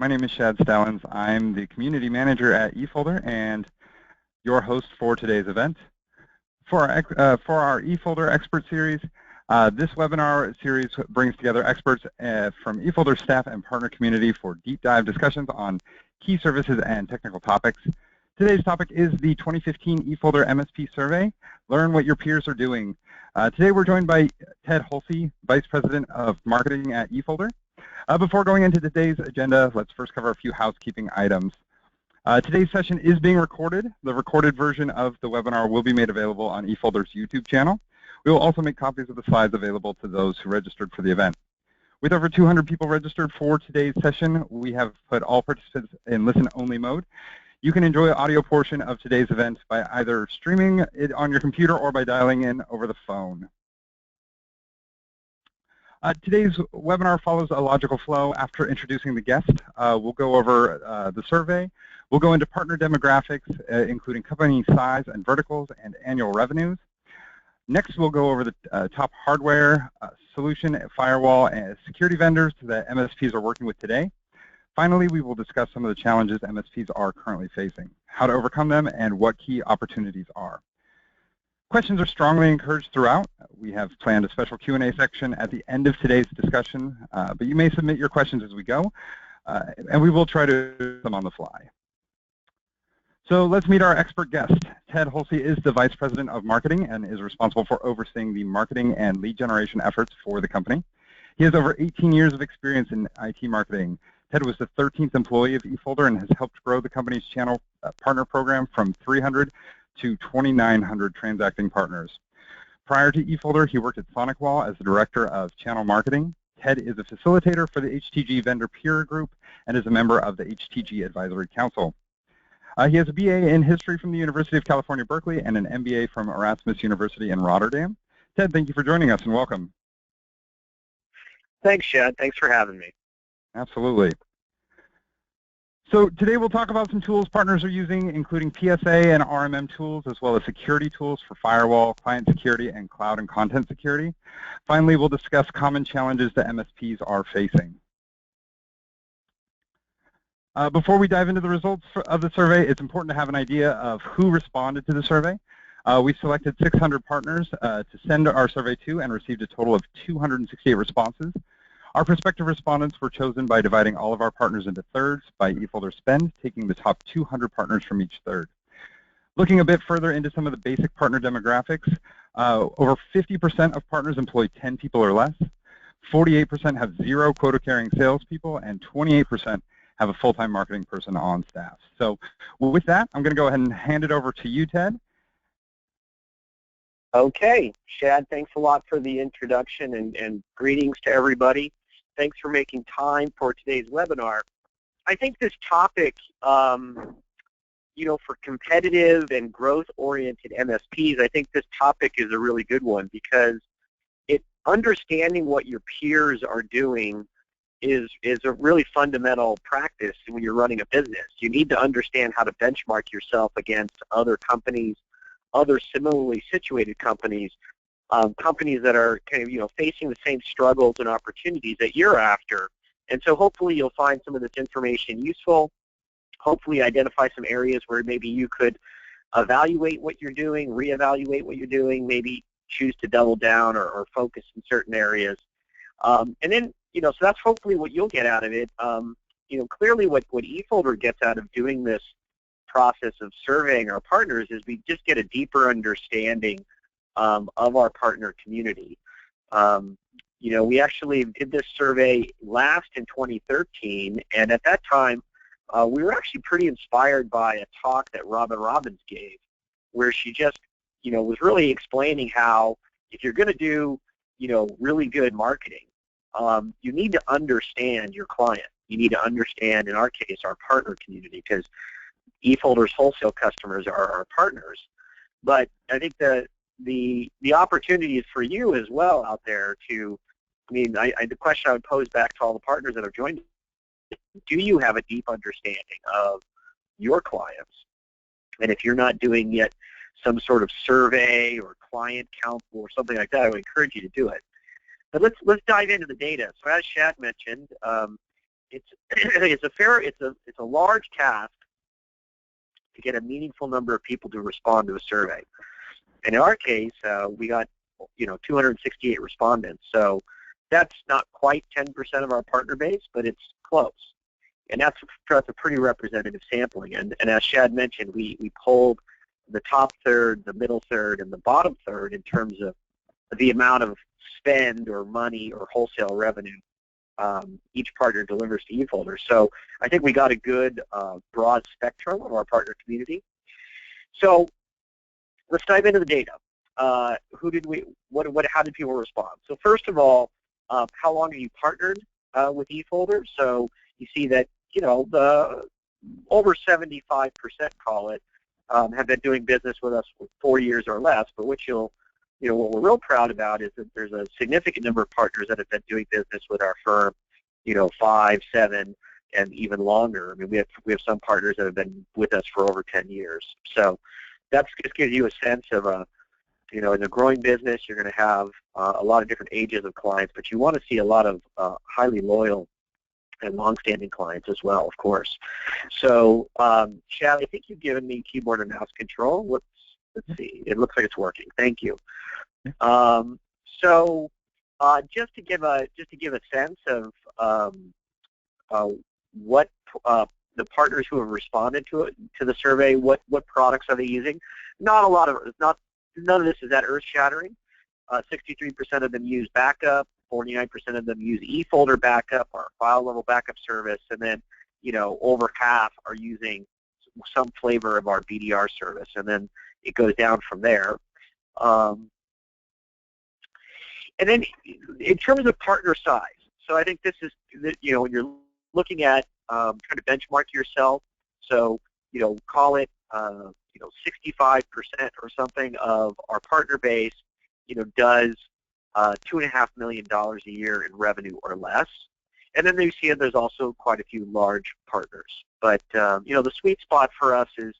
My name is Shad Stalians. I'm the Community Manager at eFolder and your host for today's event. For our eFolder Expert Series, this webinar series brings together experts from eFolder staff and partner community for deep dive discussions on key services and technical topics. Today's topic is the 2015 eFolder MSP survey. Learn what your peers are doing. Today we're joined by Ted Hulsy, Vice President of Marketing at eFolder. Before going into today's agenda, let's first cover a few housekeeping items. Today's session is being recorded. The recorded version of the webinar will be made available on eFolder's YouTube channel. We will also make copies of the slides available to those who registered for the event. With over 200 people registered for today's session, we have put all participants in listen-only mode. You can enjoy the audio portion of today's event by either streaming it on your computer or by dialing in over the phone. Today's webinar follows a logical flow. After introducing the guest, we'll go over the survey. We'll go into partner demographics, including company size and verticals and annual revenues. Next, we'll go over the top hardware, solution, firewall, and security vendors that MSPs are working with today. Finally, we will discuss some of the challenges MSPs are currently facing, how to overcome them, and what key opportunities are. Questions are strongly encouraged throughout. We have planned a special Q&A section at the end of today's discussion, but you may submit your questions as we go, and we will try to do them on the fly. So let's meet our expert guest. Ted Hulsy is the Vice President of Marketing and is responsible for overseeing the marketing and lead generation efforts for the company. He has over 18 years of experience in IT marketing. Ted was the 13th employee of eFolder and has helped grow the company's channel partner program from 300 to 2,900 transacting partners. Prior to eFolder, he worked at SonicWall as the Director of Channel Marketing. Ted is a facilitator for the HTG Vendor Peer Group and is a member of the HTG Advisory Council. He has a BA in History from the University of California, Berkeley, and an MBA from Erasmus University in Rotterdam. Ted, thank you for joining us and welcome. Thanks, Shad. Thanks for having me. Absolutely. So today we'll talk about some tools partners are using, including PSA and RMM tools, as well as security tools for firewall, client security, and cloud and content security. Finally, we'll discuss common challenges that MSPs are facing. Before we dive into the results of the survey, it's important to have an idea of who responded to the survey. We selected 600 partners to send our survey to and received a total of 268 responses. Our prospective respondents were chosen by dividing all of our partners into thirds by eFolder spend, taking the top 200 partners from each third. Looking a bit further into some of the basic partner demographics, over 50% of partners employ 10 people or less, 48% have 0 quota-carrying salespeople, and 28% have a full-time marketing person on staff. So with that, I'm going to go ahead and hand it over to you, Ted. Okay, Shad, thanks a lot for the introduction and greetings to everybody. Thanks for making time for today's webinar. I think this topic, you know, for competitive and growth-oriented MSPs, I think this topic is a really good one because understanding what your peers are doing is a really fundamental practice when you're running a business. You need to understand how to benchmark yourself against other companies, other similarly situated companies, companies that are kind of, you know, facing the same struggles and opportunities that you're after. And so hopefully you'll find some of this information useful, hopefully identify some areas where maybe you could evaluate what you're doing, reevaluate what you're doing, maybe choose to double down or focus in certain areas. And then, you know, so that's hopefully what you'll get out of it. You know, clearly what eFolder gets out of doing this process of surveying our partners is we just get a deeper understanding of our partner community. You know, we actually did this survey last in 2013, and at that time, we were actually pretty inspired by a talk that Robin Robbins gave, where she just, you know, was really explaining how if you're going to do, you know, really good marketing, you need to understand your client. You need to understand, in our case, our partner community, because eFolder's wholesale customers are our partners. But I think the opportunity is for you as well out there to, I mean, the question I would pose back to all the partners that have joined, do you have a deep understanding of your clients? And if you're not doing yet some sort of survey or client count or something like that, I would encourage you to do it. But let's dive into the data. So as Shad mentioned, it's a large task to get a meaningful number of people to respond to a survey. And in our case, we got 268 respondents. So that's not quite 10% of our partner base, but it's close. And that's a pretty representative sampling. And as Shad mentioned, we polled the top third, the middle third, and the bottom third in terms of the amount of spend or money or wholesale revenue each partner delivers to eFolder. So I think we got a good broad spectrum of our partner community. So let's dive into the data. How did people respond? So first of all, how long are you partnered with eFolder? So you see that the over 75%, call it, have been doing business with us for 4 years or less. But what we're real proud about is that there's a significant number of partners that have been doing business with our firm, 5, 7, and even longer. I mean, we have some partners that have been with us for over 10 years. So that just gives you a sense of in a growing business, you're going to have a lot of different ages of clients, but you want to see a lot of highly loyal and long-standing clients as well, of course. So, Shad, I think you've given me keyboard and mouse control. Let's see. It looks like it's working. Thank you. So, just to give a sense of what the partners who have responded to the survey, what products are they using? None of this is that earth-shattering. 63% of them use backup. 49% of them use eFolder backup, our file-level backup service, and then over half are using some flavor of our BDR service, and then it goes down from there. And then in terms of partner size, so I think this is when you're looking at trying to benchmark yourself. So call it 65% or something of our partner base does $2.5 million a year in revenue or less. And then you see there's also quite a few large partners. But the sweet spot for us is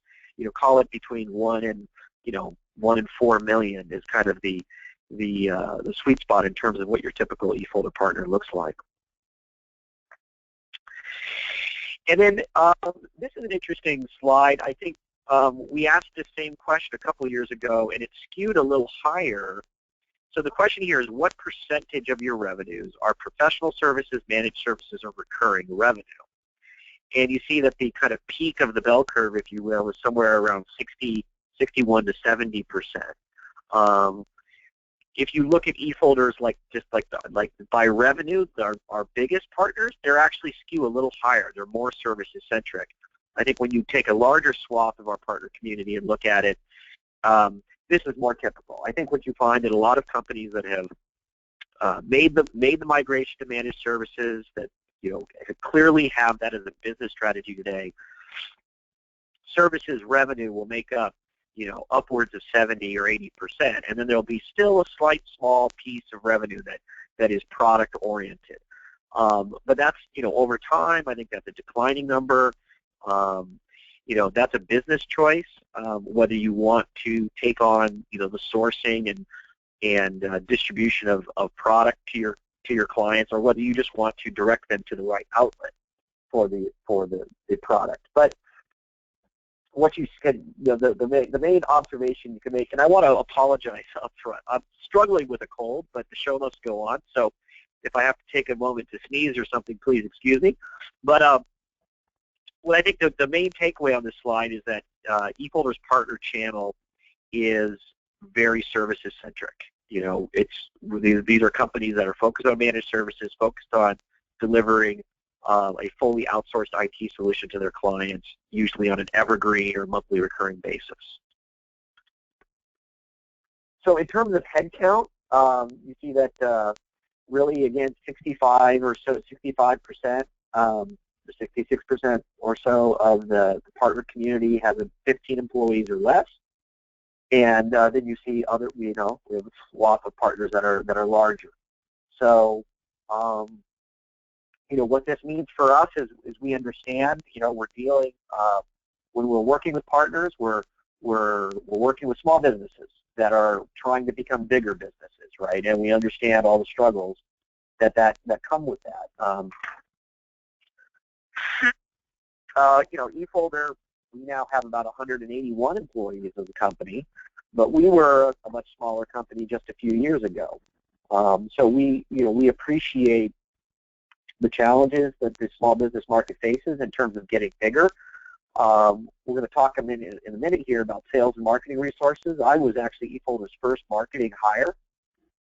call it between 1 and 4 million is kind of the sweet spot in terms of what your typical eFolder partner looks like. And then this is an interesting slide. I think we asked the same question a couple of years ago, and it skewed a little higher. So the question here is, what percentage of your revenues are professional services, managed services, or recurring revenue? And you see that the kind of peak of the bell curve, if you will, is somewhere around 61 to 70%. If you look at eFolders like by revenue, our biggest partners, they're actually skew a little higher. They're more services centric. I think when you take a larger swath of our partner community and look at it, this is more typical. I think what you find that a lot of companies that have made the migration to managed services, that clearly have that as a business strategy today, services revenue will make up upwards of 70 or 80%, and then there'll be still a small piece of revenue that is product oriented. But that's over time, I think that's a declining number. That's a business choice, whether you want to take on the sourcing and distribution of product to your clients, or whether you just want to direct them to the right outlet for the product. But what you said, the main observation you can make, and I want to apologize up front. I'm struggling with a cold, but the show must go on. So if I have to take a moment to sneeze or something, please excuse me. But what I think the main takeaway on this slide is that eFolder's partner channel is very services centric. These are companies that are focused on managed services, focused on delivering a fully outsourced IT solution to their clients, usually on an evergreen or monthly recurring basis. So in terms of headcount, you see that really, again, 65% or 66% or so of the partner community has 15 employees or less, and then you see we have a swath of partners that are larger. So what this means for us is we understand we're dealing when we're working with partners, we're working with small businesses that are trying to become bigger businesses, right? And we understand all the struggles that come with that. eFolder, we now have about 181 employees as a company, but we were a much smaller company just a few years ago. So we appreciate the challenges that the small business market faces in terms of getting bigger. We're going to talk in a minute here about sales and marketing resources. I was actually eFolder's first marketing hire,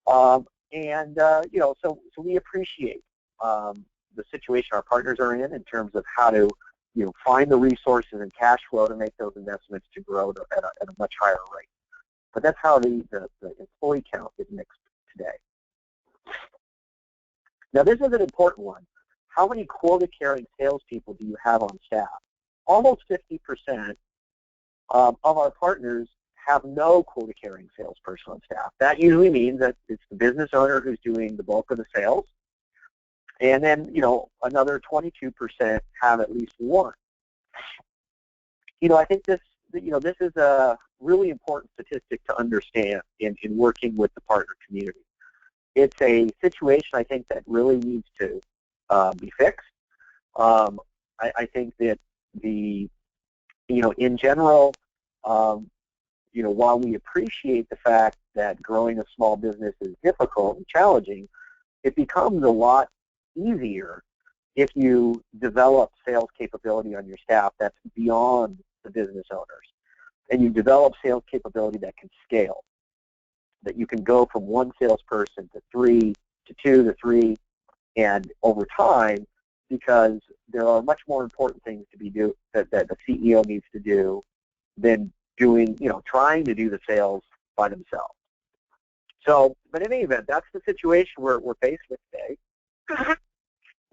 so we appreciate the situation our partners are in terms of how to find the resources and cash flow to make those investments to grow at a much higher rate. But that's how the employee count is mixed today. Now, this is an important one. How many quota-carrying salespeople do you have on staff? Almost 50% of our partners have no quota-carrying salesperson on staff. That usually means that it's the business owner who's doing the bulk of the sales, and then another 22% have at least one. I think this is a really important statistic to understand in working with the partner community. It's a situation I think that really needs to be fixed. I think that in general, while we appreciate the fact that growing a small business is difficult and challenging, it becomes a lot easier if you develop sales capability on your staff that's beyond the business owners, and you develop sales capability that can scale, that you can go from one salesperson to 3 to 2 to 3, and over time, because there are much more important things to be that the CEO needs to do than trying to do the sales by themselves. So, but in any event, that's the situation we're faced with today.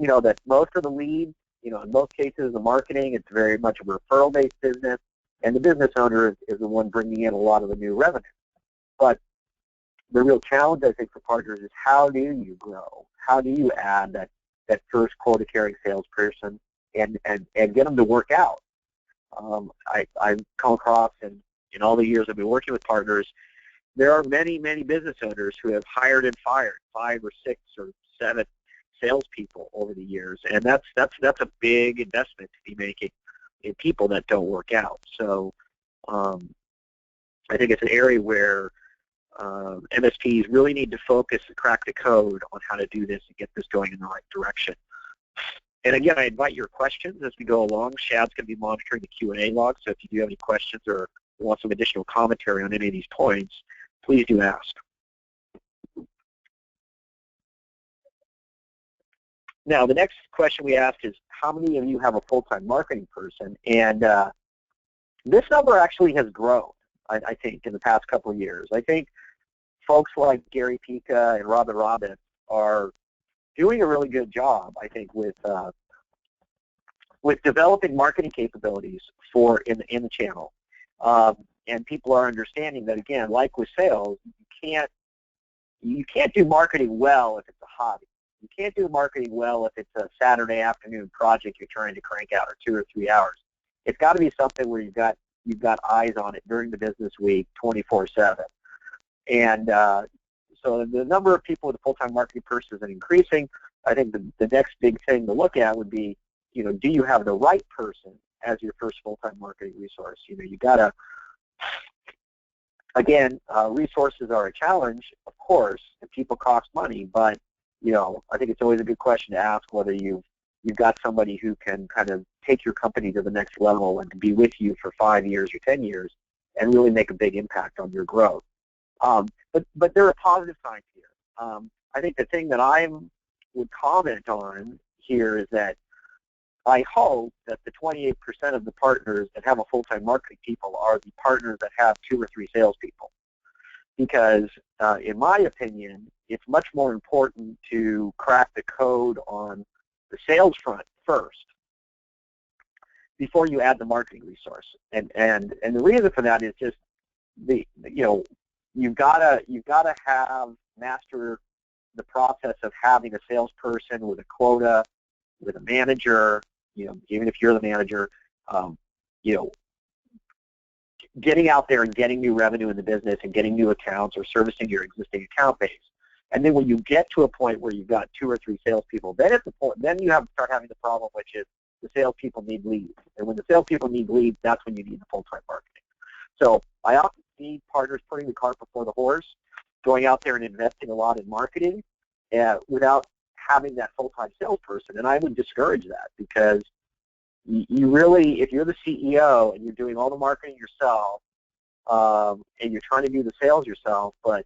That most of the leads, in most cases, the marketing, it's very much a referral-based business, and the business owner is the one bringing in a lot of the new revenue. But the real challenge, I think, for partners is how do you grow? How do you add that first quota-carrying salesperson and get them to work out? I've come across in all the years I've been working with partners, there are many, many business owners who have hired and fired 5 or 6 or 7 salespeople over the years, and that's a big investment to be making in people that don't work out. So I think it's an area where MSPs really need to focus and crack the code on how to do this and get this going in the right direction. And again, I invite your questions as we go along. Shad's going to be monitoring the Q&A log, so if you do have any questions or want some additional commentary on any of these points, please do ask. Now, the next question we asked is, how many of you have a full-time marketing person? And this number actually has grown, I think, in the past couple of years. I think folks like Gary Pica and Robin Robbins are doing a really good job, I think, with developing marketing capabilities in the channel. And people are understanding that, again, like with sales, you can't do marketing well if it's a hobby. You can't do marketing well if it's a Saturday afternoon project you're trying to crank out, or 2 or 3 hours. It's got to be something where you've got eyes on it during the business week, 24/7. And so the number of people with a full-time marketing person is increasing. I think the next big thing to look at would be, do you have the right person as your first full-time marketing resource? You got to, again, resources are a challenge, of course, and people cost money, but I think it's always a good question to ask whether you've got somebody who can kind of take your company to the next level and be with you for 5 years or 10 years and really make a big impact on your growth. But there are positive signs here. I think the thing that I would comment on here is that I hope that the 28% of the partners that have a full-time marketing people are the partners that have 2 or 3 salespeople. Because in my opinion, it's much more important to crack the code on the sales front first before you add the marketing resource. And the reason for that is just you've gotta master the process of having a salesperson with a quota, with a manager, even if you're the manager, getting out there and getting new revenue in the business and getting new accounts or servicing your existing account base. And then when you get to a point where you've got 2 or 3 salespeople, then you have to start having the problem, which is the salespeople need leads. And when the salespeople need leads, that's when you need the full-time marketing. So I often see partners putting the cart before the horse, going out there and investing a lot in marketing without having that full-time salesperson. And I would discourage that, because you really, if you're the CEO and you're doing all the marketing yourself, and you're trying to do the sales yourself, but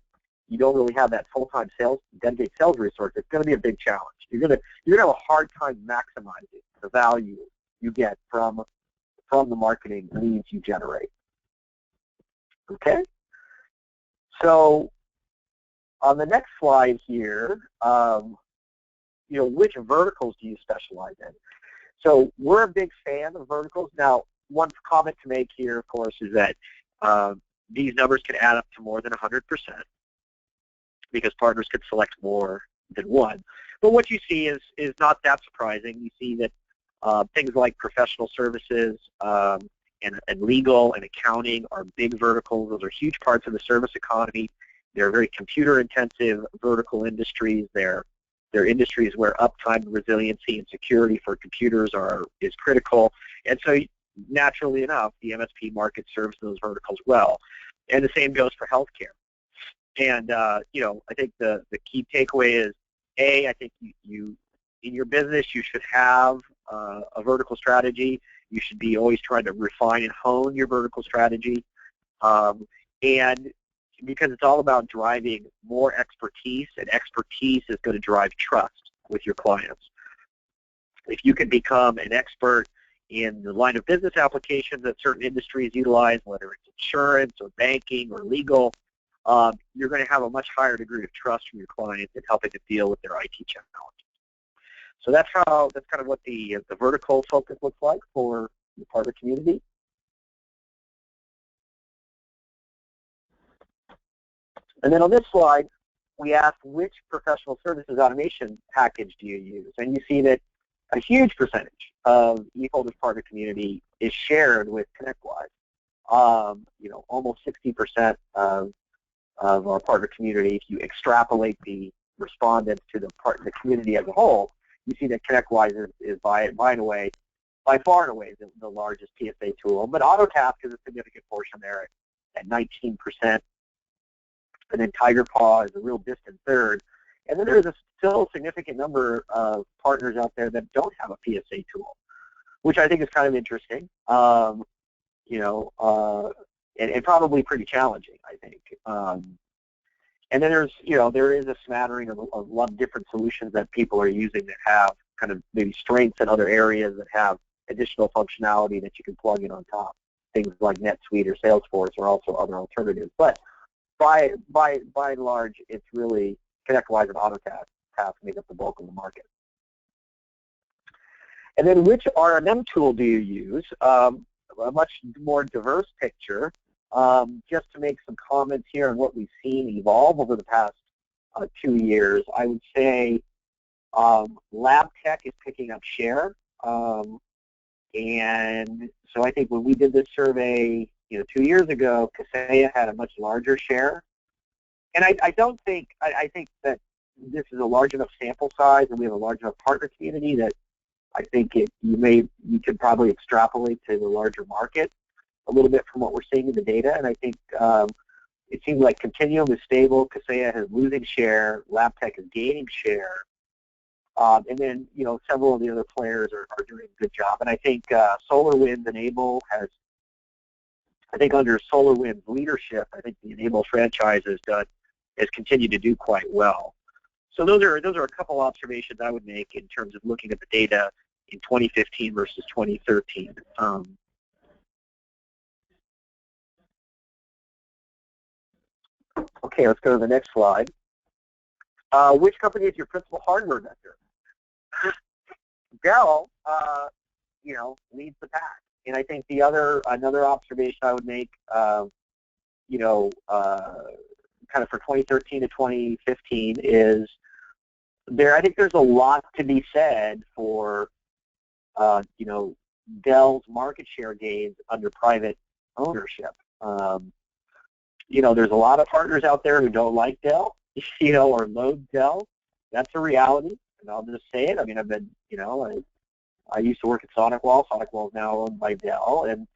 you don't really have that full-time dedicated sales resource, it's going to be a big challenge. You're going to have a hard time maximizing the value you get from the marketing leads you generate. Okay? So on the next slide here, which verticals do you specialize in? So we're a big fan of verticals. Now, one comment to make here, of course, is that these numbers can add up to more than 100%, because partners could select more than one. But what you see is not that surprising. You see that things like professional services and legal and accounting are big verticals. Those are huge parts of the service economy. They're very computer-intensive vertical industries. They're industries where uptime, resiliency, and security for computers is critical. And so, naturally enough, the MSP market serves those verticals well. And the same goes for healthcare. And I think the key takeaway is, I think you in your business, you should have a vertical strategy. You should be always trying to refine and hone your vertical strategy. And because it's all about driving more expertise, and expertise is going to drive trust with your clients. If you can become an expert in the line of business applications that certain industries utilize, whether it's insurance or banking or legal, you're going to have a much higher degree of trust from your clients in helping to deal with their IT challenges. So that's kind of what the vertical focus looks like for the partner community. And then on this slide, we asked which professional services automation package do you use? And you see that a huge percentage of eFolder's partner community is shared with ConnectWise. Almost 60% of our partner community, if you extrapolate the respondents to the community as a whole, you see that ConnectWise is by far and away the largest PSA tool. But AutoTask is a significant portion there at 19%. And then TigerPaw is a real distant third. And then there's still a significant number of partners out there that don't have a PSA tool, which I think is kind of interesting, and probably pretty challenging, I think. And then there is a smattering of a lot of different solutions that people are using that have kind of maybe strengths in other areas that have additional functionality that you can plug in on top. Things like NetSuite or Salesforce are also other alternatives. But by and large, it's really ConnectWise and AutoTask make up the bulk of the market. And then which RMM tool do you use? A much more diverse picture. Just to make some comments here on what we've seen evolve over the past 2 years, I would say LabTech is picking up share. And so I think when we did this survey 2 years ago, Kaseya had a much larger share. And I think that this is a large enough sample size and we have a large enough partner community that I think you could probably extrapolate to the larger market a little bit from what we're seeing in the data. And I think it seems like Continuum is stable, Kaseya is losing share, LabTech is gaining share. And then, several of the other players are doing a good job. And I think SolarWinds Enable under SolarWinds leadership, I think the Enable franchise has continued to do quite well. So those are a couple observations I would make in terms of looking at the data in 2015 versus 2013. Okay, let's go to the next slide. Which company is your principal hardware vendor? Dell, leads the pack. And I think another observation I would make, kind of for 2013 to 2015 is I think there's a lot to be said for, Dell's market share gains under private ownership. There's a lot of partners out there who don't like Dell, or loathe Dell. That's a reality, and I'll just say it. I mean, I've been, I used to work at SonicWall. SonicWall is now owned by Dell, and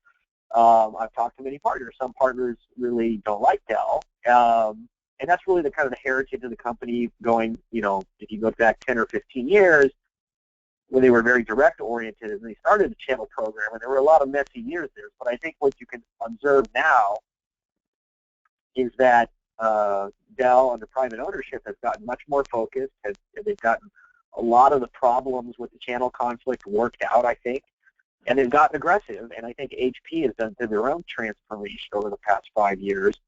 I've talked to many partners. Some partners really don't like Dell, and that's really the kind of the heritage of the company going, if you go back 10 or 15 years, when they were very direct-oriented and they started the channel program, and there were a lot of messy years there. But I think what you can observe now is that Dell, under private ownership, has gotten much more focused. They've gotten a lot of the problems with the channel conflict worked out, I think, and they've gotten aggressive. And I think HP has done their own transformation over the past 5 years,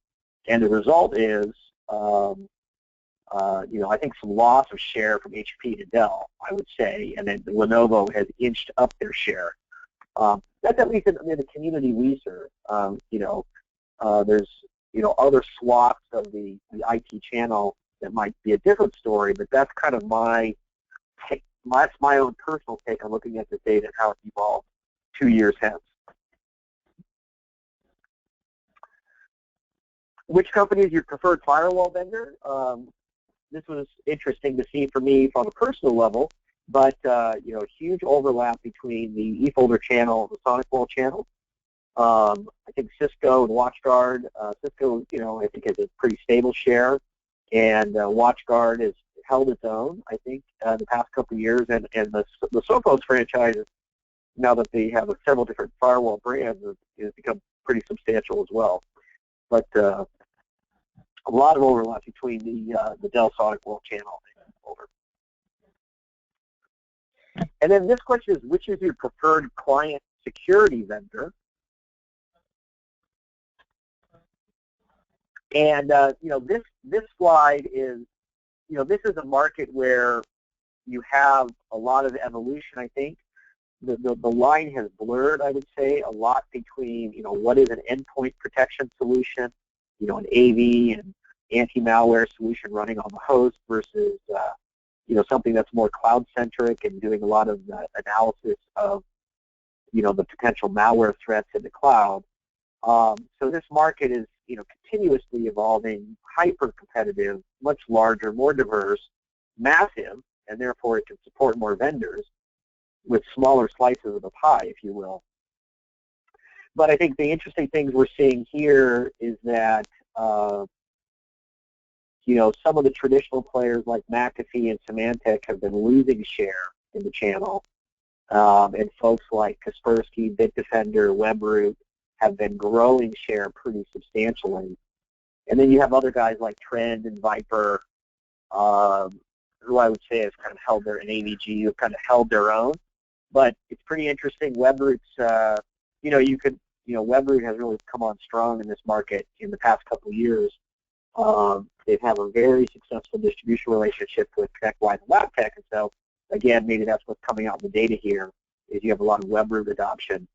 and the result is, I think some loss of share from HP to Dell, I would say, and then Lenovo has inched up their share. That's at least in the community we serve. There's other swaths of the IT channel that might be a different story, but that's kind of my own personal take on looking at the data and how it evolved 2 years hence. Which company is your preferred firewall vendor? This was interesting to see for me from a personal level, but huge overlap between the eFolder channel and the SonicWall channel. I think Cisco and WatchGuard, Cisco, I think has a pretty stable share, and WatchGuard has held its own, I think, the past couple of years, and the Sophos franchise, now that they have several different firewall brands, has become pretty substantial as well. But a lot of overlap between the Dell SonicWall channel and eFolder. And then this question is, which is your preferred client security vendor? And this slide is, this is a market where you have a lot of evolution. I think the line has blurred, I would say, a lot between what is an endpoint protection solution, an AV and anti-malware solution running on the host versus something that's more cloud-centric and doing a lot of analysis of the potential malware threats in the cloud. So this market is continuously evolving, hyper-competitive, much larger, more diverse, massive, and therefore it can support more vendors with smaller slices of the pie, if you will. But I think the interesting things we're seeing here is that some of the traditional players like McAfee and Symantec have been losing share in the channel, and folks like Kaspersky, Bitdefender, Webroot have been growing share pretty substantially. And then you have other guys like Trend and Viper, who I would say has kind of held their, and AVG, who have kind of held their own. But it's pretty interesting. Webroot's, Webroot has really come on strong in this market in the past couple of years. They've had a very successful distribution relationship with ConnectWise and LabTech, and so again, maybe that's what's coming out in the data here, is you have a lot of Webroot adoption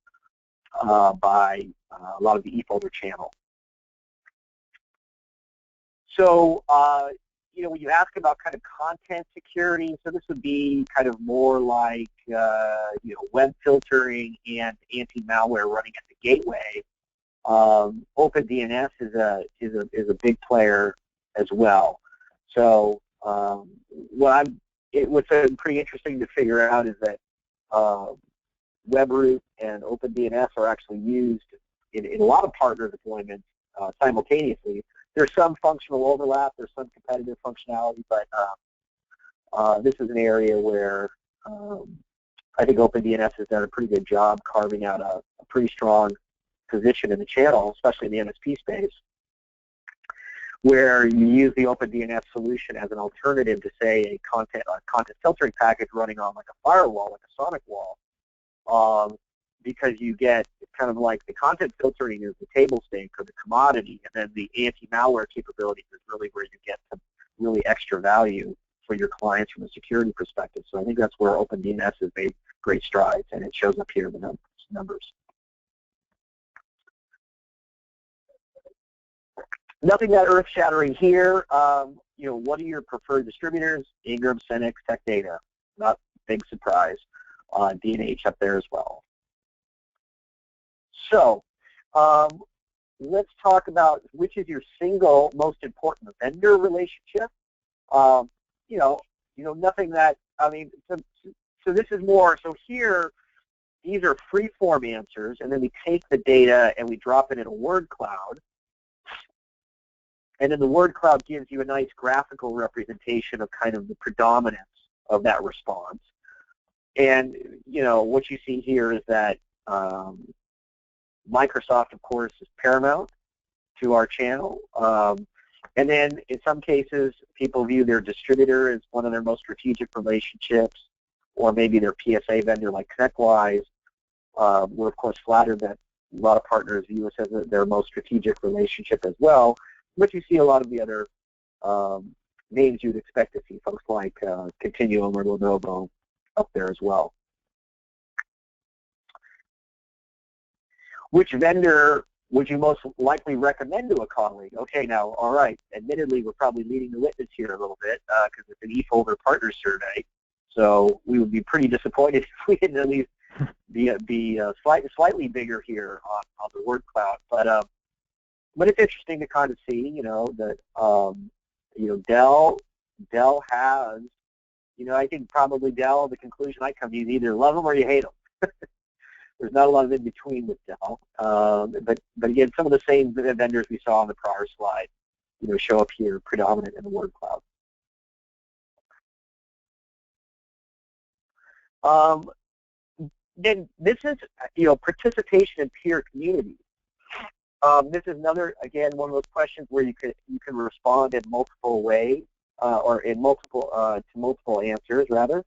by a lot of the eFolder channel. So, when you ask about kind of content security, so this would be kind of more like, web filtering and anti-malware running at the gateway. OpenDNS is a big player as well. So, what's pretty interesting to figure out is that Webroot and OpenDNS are actually used in a lot of partner deployments simultaneously. There's some functional overlap, there's some competitive functionality, but this is an area where I think OpenDNS has done a pretty good job carving out a pretty strong position in the channel, especially in the MSP space, where you use the OpenDNS solution as an alternative to, say, a content filtering package running on like a firewall, like a SonicWall, because you get, it's kind of like the content filtering is the table stake or the commodity, and then the anti-malware capabilities is really where you get some really extra value for your clients from a security perspective. So I think that's where OpenDNS has made great strides, and it shows up here in the numbers. Nothing that earth-shattering here. What are your preferred distributors? Ingram, Senix, Tech Data. Not a big surprise. D&H up there as well. So let's talk about which is your single most important vendor relationship. Nothing that, so this is more, so here these are free-form answers, and then we take the data and we drop it in a word cloud. And then the word cloud gives you a nice graphical representation of kind of the predominance of that response. And, what you see here is that Microsoft, of course, is paramount to our channel. And then in some cases, people view their distributor as one of their most strategic relationships, or maybe their PSA vendor like ConnectWise. We're, of course, flattered that a lot of partners view us as their most strategic relationship as well. But you see a lot of the other names you'd expect to see, folks like Continuum or Lenovo up there as well. Which vendor would you most likely recommend to a colleague? Okay, now, all right, admittedly, we're probably leading the witness here a little bit because it's an eFolder partner survey, so we would be pretty disappointed if we didn't at least be slightly bigger here on the word cloud. But it's interesting to kind of see, that Dell has, I think probably Dell, the conclusion I come to is either love them or you hate them. There's not a lot of in between with Dell, but again, some of the same vendors we saw on the prior slide, show up here predominant in the word cloud. Then this is participation in peer communities. This is another, again, one of those questions where you can respond in multiple ways or in multiple to multiple answers rather.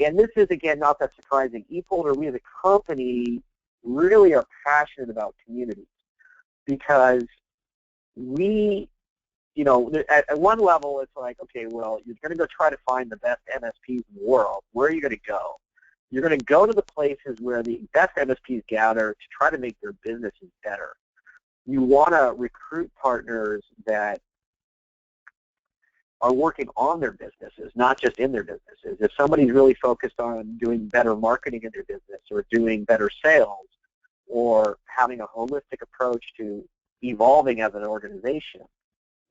And this is, again, not that surprising. eFolder, we as a company really are passionate about communities because we, at one level it's like, okay, well, you're going to go try to find the best MSPs in the world. Where are you going to go? You're going to go to the places where the best MSPs gather to try to make their businesses better. You want to recruit partners that are working on their businesses, not just in their businesses. If somebody's really focused on doing better marketing in their business or doing better sales or having a holistic approach to evolving as an organization,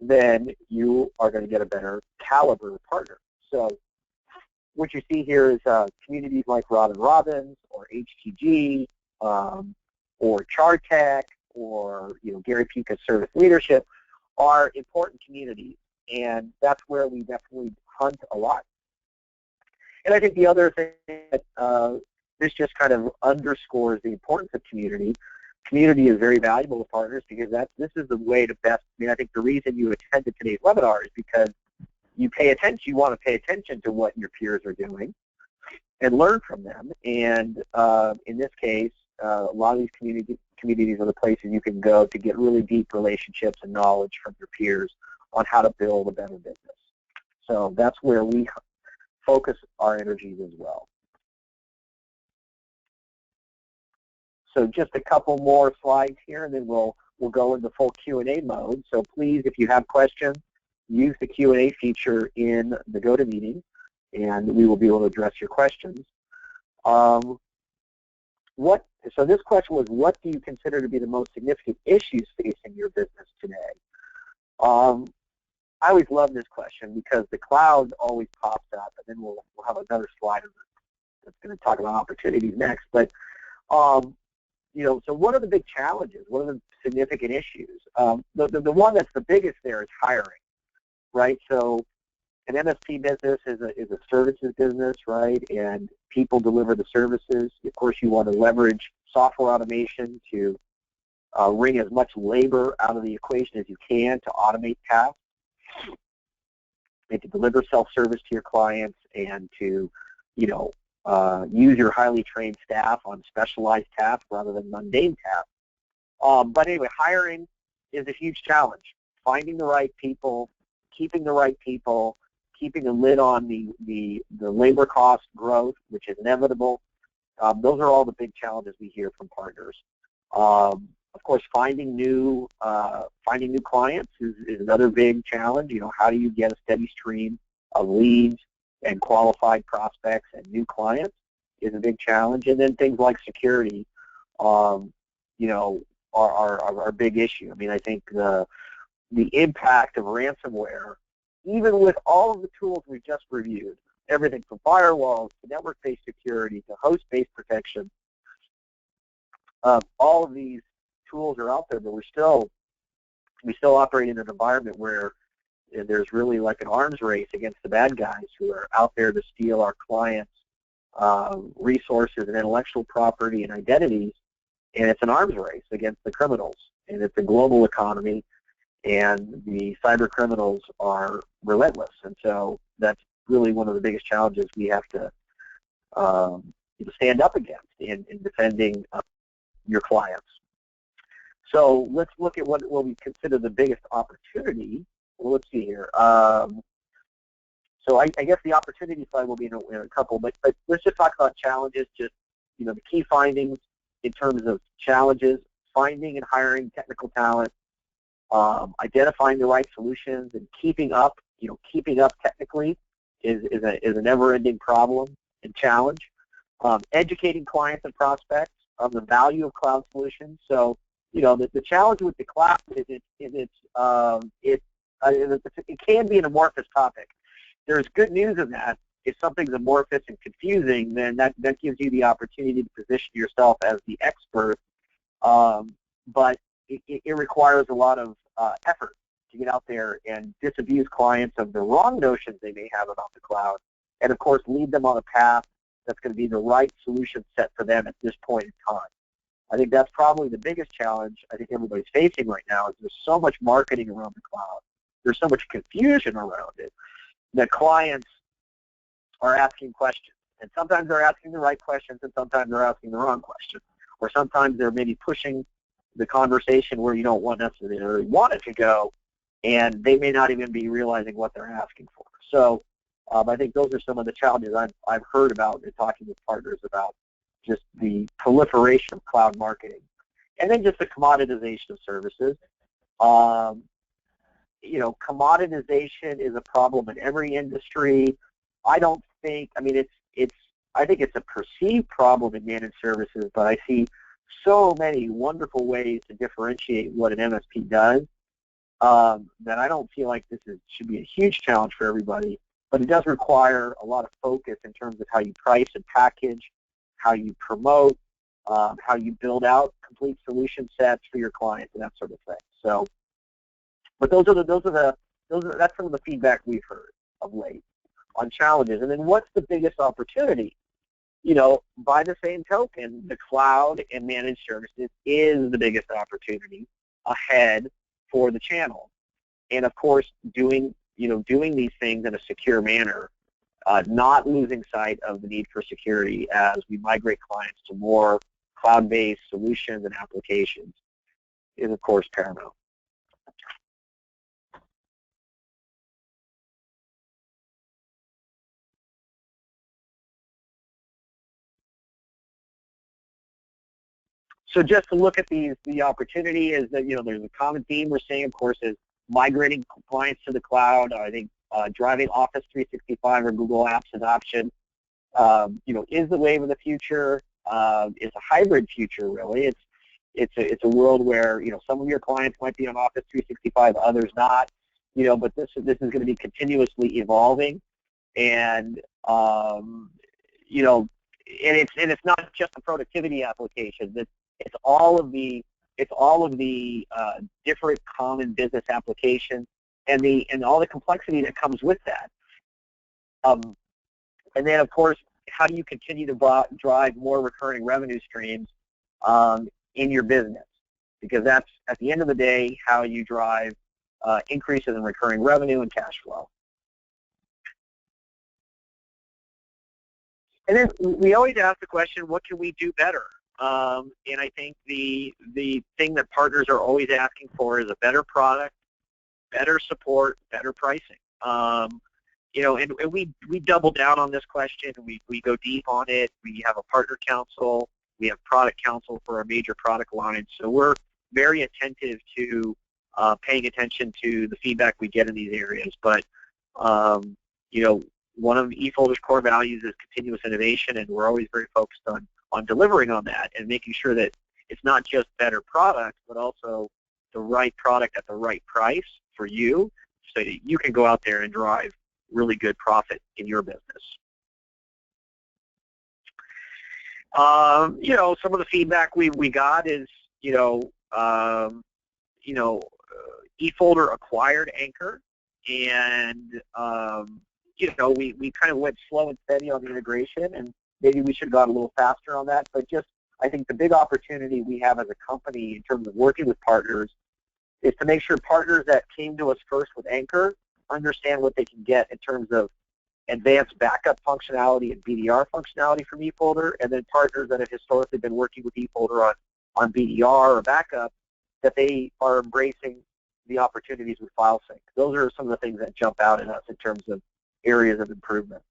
then you are going to get a better caliber of partner. So what you see here is communities like Robin Robbins or HTG or Chartech or Gary Pica's Service Leadership are important communities. And that's where we definitely hunt a lot. And I think the other thing that this just kind of underscores the importance of community. Community is very valuable to partners because this is the way to best. I think the reason you attended today's webinar is because you pay attention. You want to pay attention to what your peers are doing and learn from them. And in this case, a lot of these communities are the places you can go to get really deep relationships and knowledge from your peers on how to build a better business. So that's where we focus our energies as well. So just a couple more slides here, and then we'll go into full Q&A mode. So please, if you have questions, use the Q&A feature in the GoToMeeting, and we will be able to address your questions. So this question was, what do you consider to be the most significant issues facing your business today? I always love this question because the cloud always pops up, and then we'll have another slide that's going to talk about opportunities next. But so what are the big challenges? What are the significant issues? The one that's the biggest there is hiring, right? So an MSP business is a services business, right? And people deliver the services. Of course, you want to leverage software automation to wring as much labor out of the equation as you can to automate tasks and to deliver self-service to your clients and to, use your highly trained staff on specialized tasks rather than mundane tasks. But anyway, hiring is a huge challenge. Finding the right people, keeping the right people, keeping a lid on the labor cost growth, which is inevitable. Those are all the big challenges we hear from partners. Of course, finding new clients is another big challenge. How do you get a steady stream of leads and qualified prospects and new clients is a big challenge. And then things like security, are a big issue. I think the impact of ransomware, even with all of the tools we just reviewed, everything from firewalls to network-based security to host-based protection. All of these tools are out there, but we still operate in an environment where there's really like an arms race against the bad guys who are out there to steal our clients' resources and intellectual property and identities, and it's an arms race against the criminals. And it's a global economy, and the cyber criminals are relentless. And so that's really one of the biggest challenges we have to stand up against in defending your clients. So let's look at what we consider the biggest opportunity. Well, let's see here. So I guess the opportunity slide will be in a couple, but let's just talk about challenges, just the key findings in terms of challenges: finding and hiring technical talent, identifying the right solutions, and keeping up technically is a never-ending problem and challenge. Educating clients and prospects on the value of cloud solutions. So, the challenge with the cloud is it can be an amorphous topic. There's good news in that. If something's amorphous and confusing, then that gives you the opportunity to position yourself as the expert. But it requires a lot of effort to get out there and disabuse clients of the wrong notions they may have about the cloud, and of course lead them on a path that's going to be the right solution set for them at this point in time. I think that's probably the biggest challenge I think everybody's facing right now, is there's so much marketing around the cloud. There's so much confusion around it that clients are asking questions. And sometimes they're asking the right questions, and sometimes they're asking the wrong questions. Or sometimes they're maybe pushing the conversation where you don't necessarily want it to go, and they may not even be realizing what they're asking for. So I think those are some of the challenges I've heard about in talking with partners about just the proliferation of cloud marketing. And then just the commoditization of services. Commoditization is a problem in every industry. I think it's a perceived problem in managed services, but I see so many wonderful ways to differentiate what an MSP does that I don't feel like this should be a huge challenge for everybody, but it does require a lot of focus in terms of how you price and package, how you promote, how you build out complete solution sets for your clients, and that sort of thing. So, but that's some of the feedback we've heard of late on challenges. And then what's the biggest opportunity? By the same token, the cloud and managed services is the biggest opportunity ahead for the channel. And of course, doing these things in a secure manner, not losing sight of the need for security as we migrate clients to more cloud-based solutions and applications is, of course, paramount. So just to look at the opportunity is that, there's a common theme we're seeing, of course, is migrating clients to the cloud. I think driving Office 365 or Google Apps adoption, is the wave of the future. It's a hybrid future, really. It's a world where, some of your clients might be on Office 365, others not, but this is going to be continuously evolving, and and it's not just a productivity application. It's all of the different common business applications and all the complexity that comes with that. And then, of course, how do you continue to drive more recurring revenue streams in your business? Because that's, at the end of the day, how you drive increases in recurring revenue and cash flow. And then we always ask the question, what can we do better? And I think the thing that partners are always asking for is a better product, better support, better pricing. And we double down on this question. We go deep on it. We have a partner council. We have product council for our major product lines. So we're very attentive to paying attention to the feedback we get in these areas. But one of eFolder's core values is continuous innovation, and we're always very focused on delivering on that and making sure that it's not just better products, but also the right product at the right price for you, so that you can go out there and drive really good profit in your business. Some of the feedback we got is, eFolder acquired Anchor, and we kind of went slow and steady on the integration, and maybe we should have gone a little faster on that. But just, I think the big opportunity we have as a company in terms of working with partners is to make sure partners that came to us first with Anchor understand what they can get in terms of advanced backup functionality and BDR functionality from eFolder, and then partners that have historically been working with eFolder on BDR or backup, that they are embracing the opportunities with FileSync. Those are some of the things that jump out at us in terms of areas of improvement.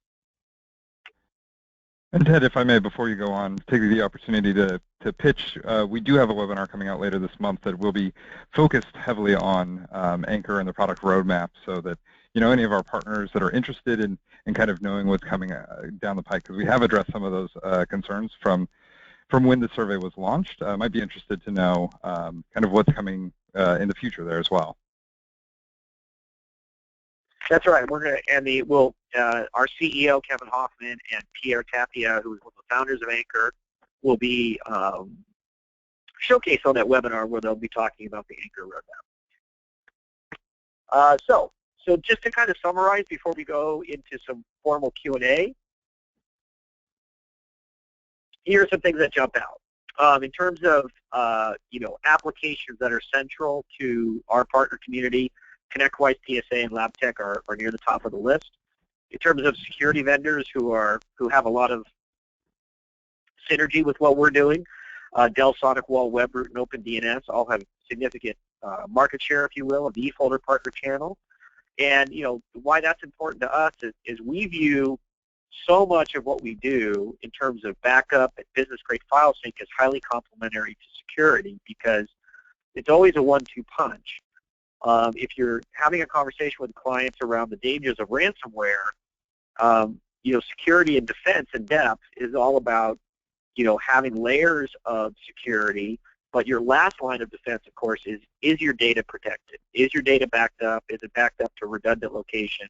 And Ted, if I may, before you go on, take the opportunity to pitch. We do have a webinar coming out later this month that will be focused heavily on Anchor and the product roadmap, so that any of our partners that are interested in kind of knowing what's coming down the pike, because we have addressed some of those concerns from when the survey was launched, might be interested to know kind of what's coming in the future there as well. That's right. We're going to, and our CEO Kevin Hoffman and Pierre Tapia, who is one of the founders of Anchor, will be showcased on that webinar where they'll be talking about the Anchor roadmap. So just to kind of summarize before we go into some formal Q&A, here are some things that jump out. In terms of applications that are central to our partner community, ConnectWise, PSA, and LabTech are near the top of the list. In terms of security vendors who have a lot of synergy with what we're doing, Dell, SonicWall, WebRoot, and OpenDNS all have significant market share, if you will, of the eFolder partner channel. And why that's important to us is we view so much of what we do in terms of backup and business-grade file sync as highly complementary to security, because it's always a one-two punch. If you're having a conversation with clients around the dangers of ransomware, security and defense in depth is all about, having layers of security, but your last line of defense, of course, is your data protected? Is your data backed up? Is it backed up to a redundant location?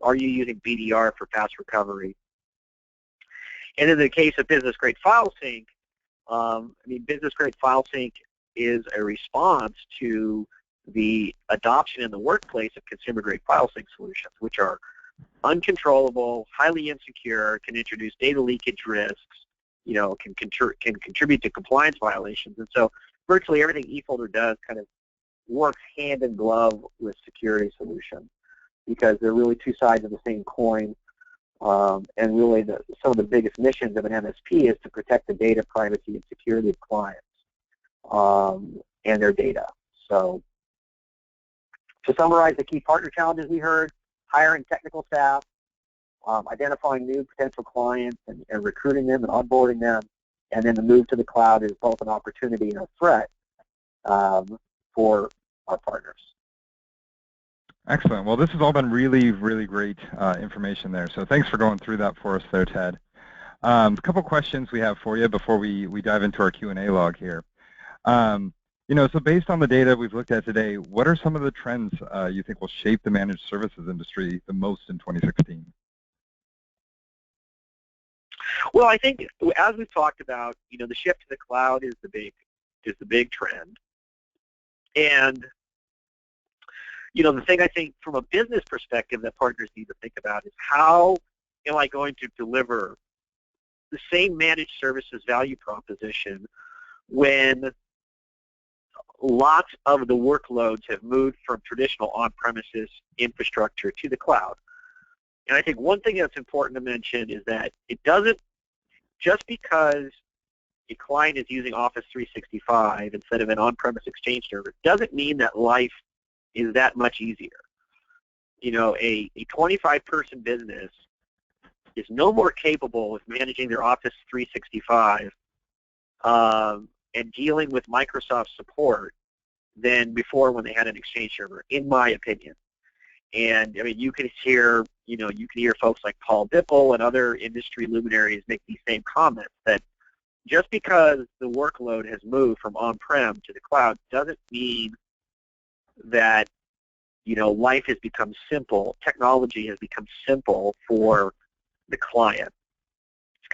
Are you using BDR for fast recovery? And in the case of business-grade file sync, business-grade file sync is a response to the adoption in the workplace of consumer-grade file sync solutions, which are uncontrollable, highly insecure, can introduce data leakage risks, can contribute to compliance violations. And so virtually everything eFolder does kind of works hand in glove with security solutions, because they're really two sides of the same coin. And really some of the biggest missions of an MSP is to protect the data privacy and security of clients and their data. So to summarize the key partner challenges we heard: hiring technical staff, identifying new potential clients and recruiting them and onboarding them, and then the move to the cloud is both an opportunity and a threat for our partners. Excellent. Well, this has all been really, really great information there. So thanks for going through that for us there, Ted. A couple questions we have for you before we dive into our Q&A log here. So based on the data we've looked at today, what are some of the trends you think will shape the managed services industry the most in 2016? Well, I think, as we've talked about, the shift to the cloud is the big trend. And the thing I think from a business perspective that partners need to think about is, how am I going to deliver the same managed services value proposition when lots of the workloads have moved from traditional on-premises infrastructure to the cloud? And I think one thing that's important to mention is that it doesn't, just because a client is using Office 365 instead of an on-premise Exchange server, doesn't mean that life is that much easier. A 25-person business is no more capable of managing their Office 365 and dealing with Microsoft support than before when they had an Exchange server, in my opinion. And you can hear folks like Paul Dipple and other industry luminaries make these same comments, that just because the workload has moved from on-prem to the cloud doesn't mean that life has become simple, technology has become simple for the client.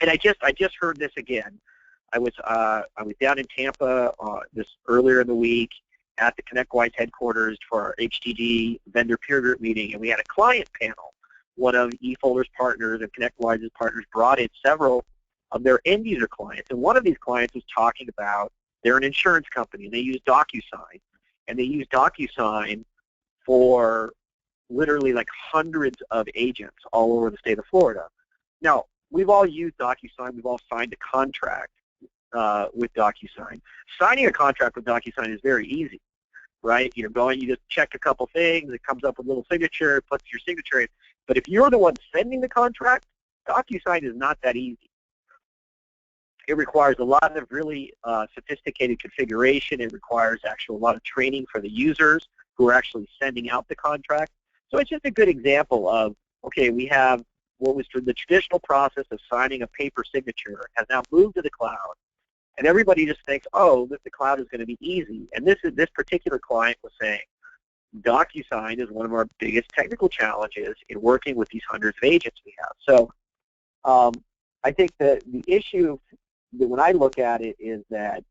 And I just heard this again I was down in Tampa this earlier in the week at the ConnectWise headquarters for our HDD vendor peer group meeting, and we had a client panel. One of eFolder's partners and ConnectWise's partners brought in several of their end user clients, and one of these clients was talking about they're an insurance company, and they use DocuSign, and they use DocuSign for literally like hundreds of agents all over the state of Florida. Now, we've all used DocuSign. We've all signed a contract with DocuSign. Signing a contract with DocuSign is very easy, right? You just check a couple things. It comes up with a little signature, puts your signature in. But if you're the one sending the contract, DocuSign is not that easy. It requires a lot of really sophisticated configuration. It requires a lot of training for the users who are actually sending out the contract. So it's just a good example of, okay, we have what was the traditional process of signing a paper signature has now moved to the cloud, and everybody just thinks, oh, that the cloud is going to be easy. And this particular client was saying, DocuSign is one of our biggest technical challenges in working with these hundreds of agents we have. So I think that the issue that when I look at it is that,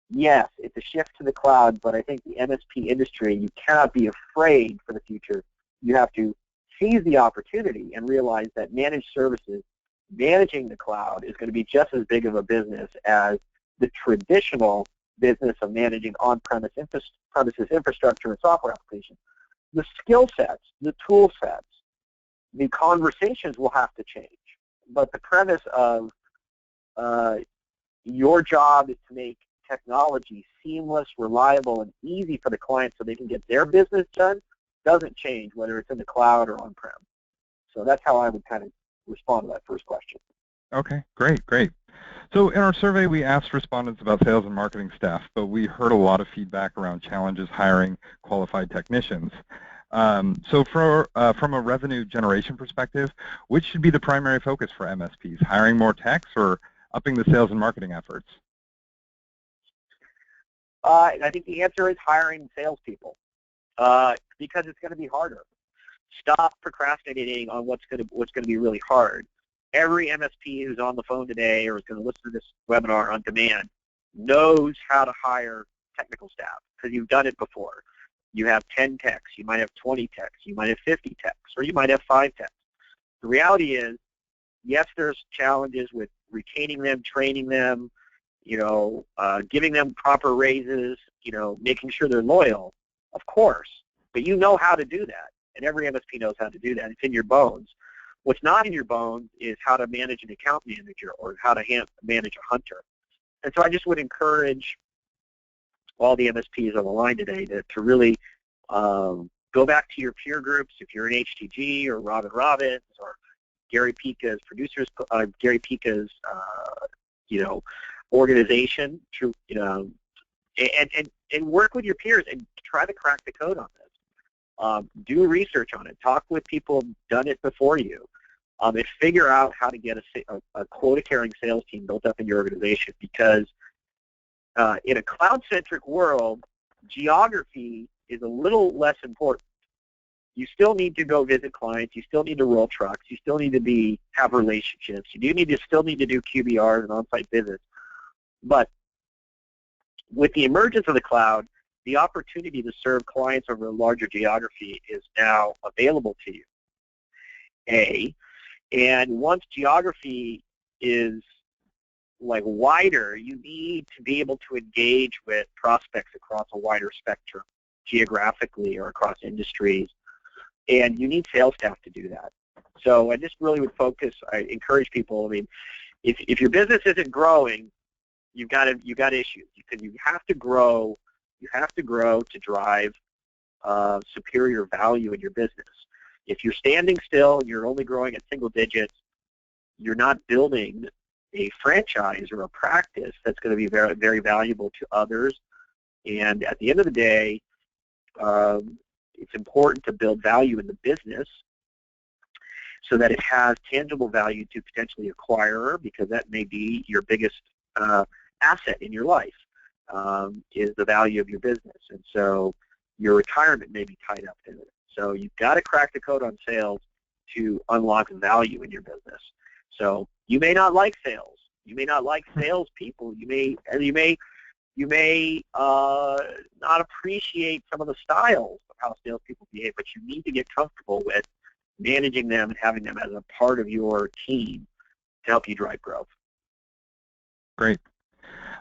yes, it's a shift to the cloud, but I think the MSP industry, you cannot be afraid for the future. You have to seize the opportunity and realize that managed services, managing the cloud is going to be just as big of a business as the traditional business of managing on-premise infrastructure and software applications. The skill sets, the tool sets, the conversations will have to change. But the premise of your job is to make technology seamless, reliable, and easy for the client so they can get their business done doesn't change whether it's in the cloud or on-prem. So that's how I would kind of respond to that first question. Okay, great. So in our survey, we asked respondents about sales and marketing staff, but we heard a lot of feedback around challenges hiring qualified technicians. So from a revenue generation perspective, which should be the primary focus for MSPs, hiring more techs or upping the sales and marketing efforts? I think the answer is hiring salespeople because it's going to be harder. Stop procrastinating on what's going to be really hard. Every MSP who's on the phone today or is going to listen to this webinar on demand knows how to hire technical staff because you've done it before. You have 10 techs, you might have 20 techs, you might have 50 techs, or you might have 5 techs. The reality is, yes, there's challenges with retaining them, training them, giving them proper raises, making sure they're loyal, of course. But you know how to do that, and every MSP knows how to do that. It's in your bones. What's not in your bones is how to manage an account manager or how to manage a hunter. And so I just would encourage all the MSPs on the line today to really go back to your peer groups. If you're in HTG or Robin Robbins or Gary Pica's producers, Gary Pica's organization, and work with your peers and try to crack the code on this. Do research on it. Talk with people who've done it before you, and figure out how to get a quota-carrying sales team built up in your organization. Because in a cloud-centric world, geography is a little less important. You still need to go visit clients. You still need to roll trucks. You still need to have relationships. You still need to do QBRs and on-site visits. But with the emergence of the cloud, the opportunity to serve clients over a larger geography is now available to you. And once geography is wider, you need to be able to engage with prospects across a wider spectrum, geographically or across industries, and you need sales staff to do that. So I just really would focus. I encourage people. I mean, if your business isn't growing, you've got issues because you have to grow. You have to grow to drive superior value in your business. If you're standing still and you're only growing at single digits, you're not building a franchise or a practice that's going to be very, very valuable to others. And at the end of the day, it's important to build value in the business so that it has tangible value to potentially acquirer, because that may be your biggest asset in your life, is the value of your business. And so your retirement may be tied up in it. So you've got to crack the code on sales to unlock value in your business. So you may not like sales, You may not like salespeople. You may not appreciate some of the styles of how salespeople behave, but you need to get comfortable with managing them and having them as a part of your team to help you drive growth. Great.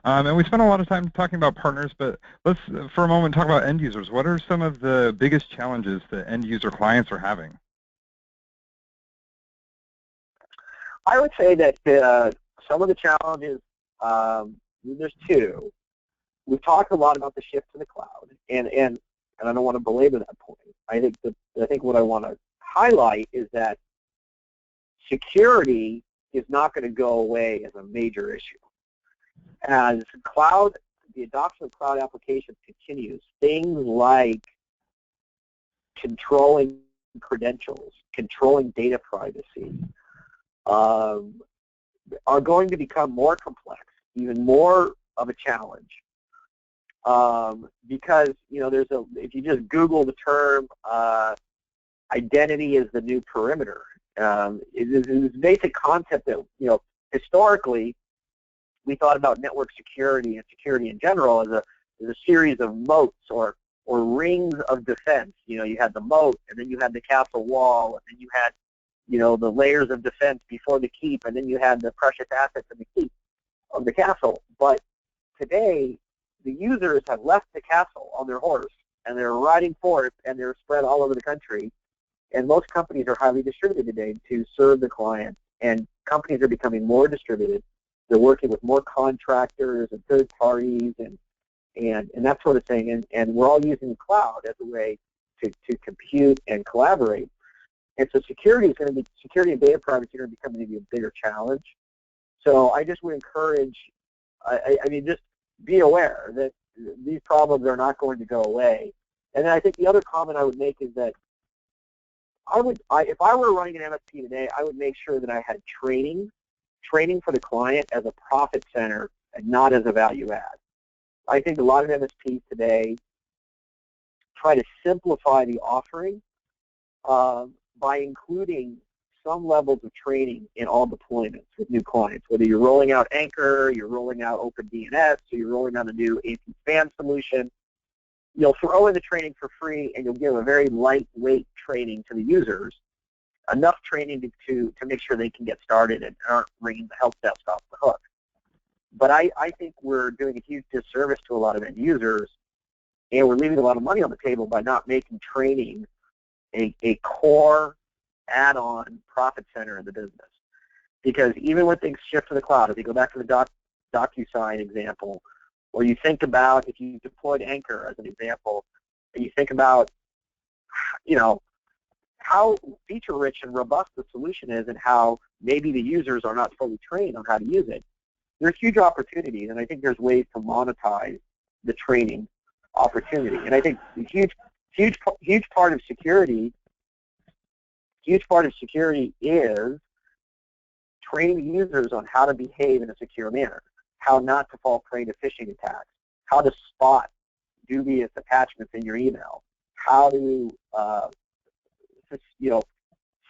And we spent a lot of time talking about partners, but let's, for a moment, talk about end users. What are some of the biggest challenges that end user clients are having? I would say that some of the challenges, there's two. We've talked a lot about the shift to the cloud, and I don't want to belabor that point. I think what I want to highlight is that security is not going to go away as a major issue. As the adoption of cloud applications continues, things like controlling credentials, controlling data privacy, are going to become more complex, even more of a challenge. Because if you just Google the term identity is the new perimeter, it is a basic concept that historically we thought about network security and security in general as a series of moats or rings of defense. You had the moat, and then you had the castle wall, and then you had the layers of defense before the keep, and then you had the precious assets in the keep of the castle. But today, the users have left the castle on their horse, and they're riding forth, and they're spread all over the country. And most companies are highly distributed today to serve the client, and companies are becoming more distributed. They're working with more contractors and third parties and that sort of thing, and we're all using the cloud as a way to compute and collaborate. And so security and data privacy are going to become maybe a bigger challenge. So I just would encourage, I mean, just be aware that these problems are not going to go away. And then I think the other comment I would make is that if I were running an MSP today, I would make sure that I had training for the client as a profit center and not as a value add. I think a lot of MSPs today try to simplify the offering by including some levels of training in all deployments with new clients, whether you're rolling out Anchor, you're rolling out OpenDNS, or you're rolling out a new AP-SPAN solution. You'll throw in the training for free, and you'll give a very lightweight training to the users, enough training to make sure they can get started and aren't ringing the help desk off the hook. But I think we're doing a huge disservice to a lot of end users, and we're leaving a lot of money on the table by not making training a core add-on profit center in the business. Because even when things shift to the cloud, if you go back to the DocuSign example, or you think about if you deployed Anchor as an example, and you think about, how feature-rich and robust the solution is and how maybe the users are not fully trained on how to use it, there's huge opportunities, and I think there's ways to monetize the training opportunity. And I think the huge part of security is training users on how to behave in a secure manner, how not to fall prey to phishing attacks, how to spot dubious attachments in your email, how to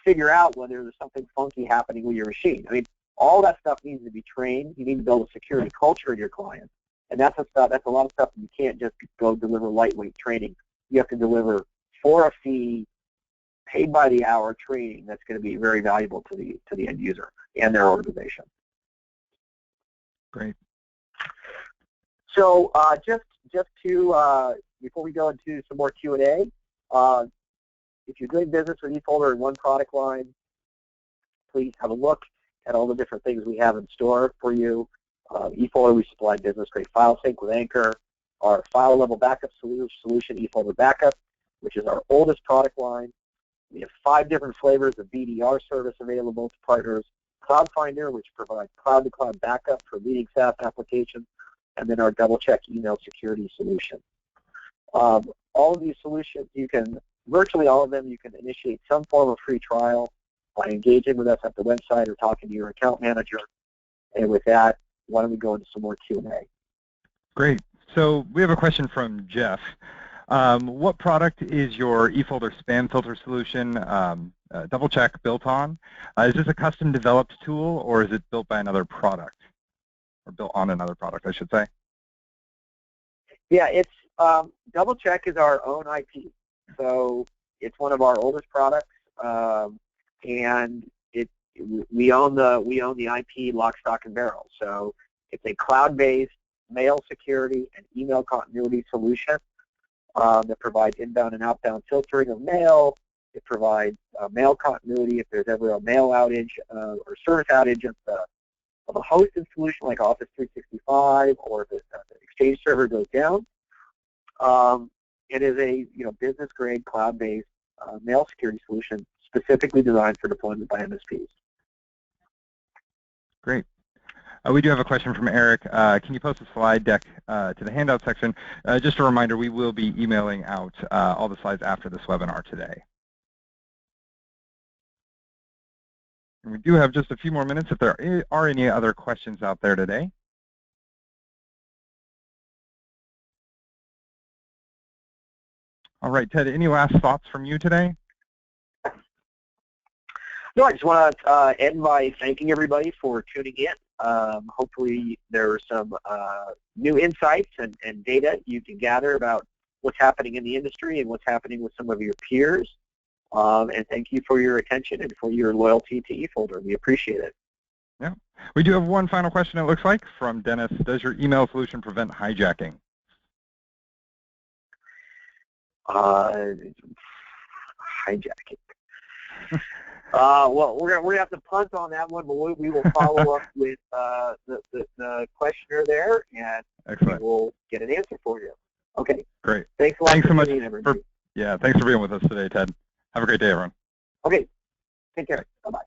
figure out whether there's something funky happening with your machine. I mean, all that stuff needs to be trained. You need to build a security culture in your clients, and that's a lot of stuff that you can't just go deliver lightweight training. You have to deliver for a fee, paid by the hour training that's going to be very valuable to the end user and their organization. Great. So just to before we go into some more Q&A, if you're doing business with eFolder in one product line, please have a look at all the different things we have in store for you. eFolder, we supply business-grade file sync with Anchor. Our file-level backup solution, eFolder Backup, which is our oldest product line. We have 5 different flavors of BDR service available to partners. Cloud Finder, which provides cloud-to-cloud backup for leading SaaS applications, and then our double-check email security solution. All of these solutions, virtually all of them, you can initiate some form of free trial by engaging with us at the website or talking to your account manager. And with that, why don't we go into some more Q&A? Great. So we have a question from Jeff. What product is your eFolder spam filter solution double check built on? Is this a custom developed tool, or is it built by another product? or built on another product, I should say. Yeah, it's DoubleCheck is our own IP. So it's one of our oldest products, and we own the IP lock, stock, and barrel. So it's a cloud-based mail security and email continuity solution that provides inbound and outbound filtering of mail. It provides mail continuity if there's ever a mail outage or service outage of a hosted solution like Office 365, or if the Exchange server goes down. It is a business-grade cloud-based mail security solution specifically designed for deployment by MSPs. Great. We do have a question from Eric. Can you post a slide deck to the handout section? Just a reminder, we will be emailing out all the slides after this webinar today. And we do have just a few more minutes if there are any other questions out there today. All right, Ted, any last thoughts from you today? No, I just want to end by thanking everybody for tuning in. Hopefully there are some new insights and data you can gather about what's happening in the industry and what's happening with some of your peers. And thank you for your attention and for your loyalty to eFolder. We appreciate it. Yeah. We do have one final question, it looks like, from Dennis. Does your email solution prevent hijacking? Hijacking. Well, we're gonna have to punt on that one, but we will follow up with the questioner there, and Excellent. we will get an answer for you. Okay. Great. Thanks a lot. Thanks so much. Everybody. Thanks for being with us today, Ted. Have a great day, everyone. Okay. Take care. Bye-bye.